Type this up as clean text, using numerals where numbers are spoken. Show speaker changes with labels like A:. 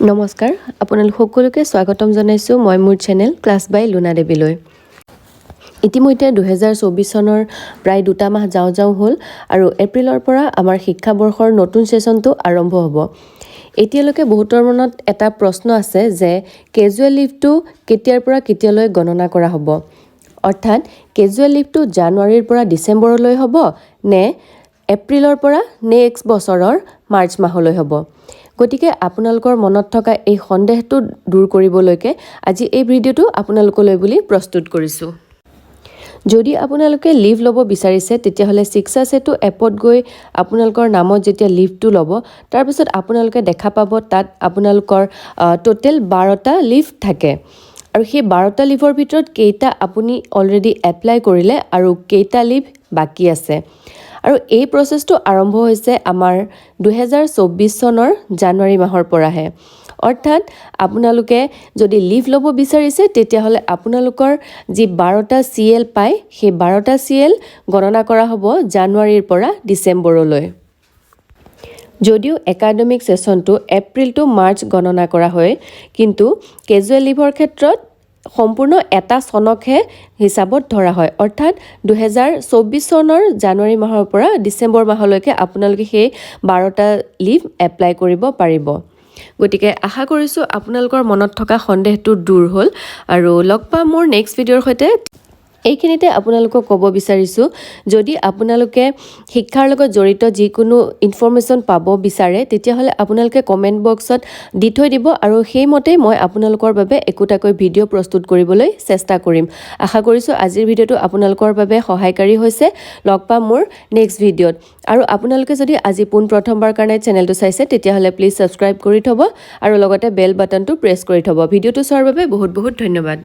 A: নমস্কাৰ আপোনালোক সকলোকে স্বাগতম জনাইছোঁ মই মোৰ চেনেল ক্লাছ বাই লুনা দেৱীলৈ। ইতিমধ্যে 2024 চনৰ প্ৰায় 2 মাহ যাওঁ হ'ল আৰু এপ্ৰিলৰ পৰা আমাৰ শিক্ষাবৰ্ষৰ নতুন সেশনটো আৰম্ভ হ'ব। এতিয়ালৈকে বহুতৰ মনত এটা প্ৰশ্ন আছে যে কেজুৱেল লিভটো কেতিয়াৰ পৰা কেতিয়ালৈ গণনা কৰা হ'ব। অৰ্থাৎ কেজুৱেল লিভটো জানুৱাৰীৰ পৰা ডিচেম্বৰলৈ হ'ব নে এপ্ৰিলৰ পৰা নেক্সট বছৰৰ মাৰ্চ মাহলৈ হ'ব। গতিকে আপোনালোকৰ মনত থকা এই সন্দেহটো দূৰ কৰিবলৈকে আজি এই ভিডিঅ'টো আপোনালোকলৈ বুলি প্ৰস্তুত কৰিছোঁ। যদি আপোনালোকে লিভ ল'ব বিচাৰিছে তেতিয়াহ'লে শিক্ষাসেতু এপত গৈ আপোনালোকৰ নামত যেতিয়া লিভটো ল'ব তাৰপিছত আপোনালোকে দেখা পাব তাত আপোনালোকৰ টোটেল 12টা লিভ থাকে আৰু সেই 12টা লিভৰ ভিতৰত কেইটা আপুনি অলৰেডি এপ্লাই কৰিলে আৰু কেইটা লিভ বাকী আছে। আৰু এই প্ৰচেছটো আৰম্ভ হৈছে আমাৰ 2024 চনৰ জানুৱাৰী মাহৰ পৰাহে। অৰ্থাৎ আপোনালোকে যদি লিভ ল'ব বিচাৰিছে তেতিয়াহ'লে আপোনালোকৰ যি 12টা CL পায় সেই 12টা CL গণনা কৰা হ'ব জানুৱাৰীৰ পৰা ডিচেম্বৰলৈ। যদিও একাডেমিক সেশনটো এপ্ৰিল টু মাৰ্চ গণনা কৰা হয় কিন্তু কেজুৱেল লিভৰ ক্ষেত্ৰত সম্পূৰ্ণ এটা চনকহে হিচাপত ধৰা হয়। অৰ্থাৎ 2024 চনৰ জানুৱাৰী মাহৰ পৰা ডিচেম্বৰ মাহলৈকে আপোনালোকে সেই 12টা লিভ এপ্লাই কৰিব পাৰিব। গতিকে আশা কৰিছোঁ আপোনালোকৰ মনত থকা সন্দেহটো দূৰ হ'ল আৰু লগ পাম মোৰ নেক্সট ভিডিঅ'ৰ সৈতে। এইখিনিতে আপোনালোকক ক'ব বিচাৰিছোঁ যদি আপোনালোকে শিক্ষাৰ লগত জড়িত যিকোনো ইনফৰমেশ্যন পাব বিচাৰে তেতিয়াহ'লে আপোনালোকে কমেণ্ট বক্সত দি থৈ দিব আৰু সেইমতে মই আপোনালোকৰ বাবে একোটাকৈ ভিডিঅ' প্ৰস্তুত কৰিবলৈ চেষ্টা কৰিম। আশা কৰিছোঁ আজিৰ ভিডিঅ'টো আপোনালোকৰ বাবে সহায়কাৰী হৈছে। লগ পাম মোৰ নেক্সট ভিডিঅ'ত। আৰু আপোনালোকে যদি আজি পোনপ্ৰথমবাৰ কাৰণে চেনেলটো চাইছে তেতিয়াহ'লে প্লিজ ছাবস্ক্ৰাইব কৰি থ'ব আৰু লগতে বেল বাটনটো প্ৰেছ কৰি থ'ব। ভিডিঅ'টো চোৱাৰ বাবে বহুত বহুত ধন্যবাদ।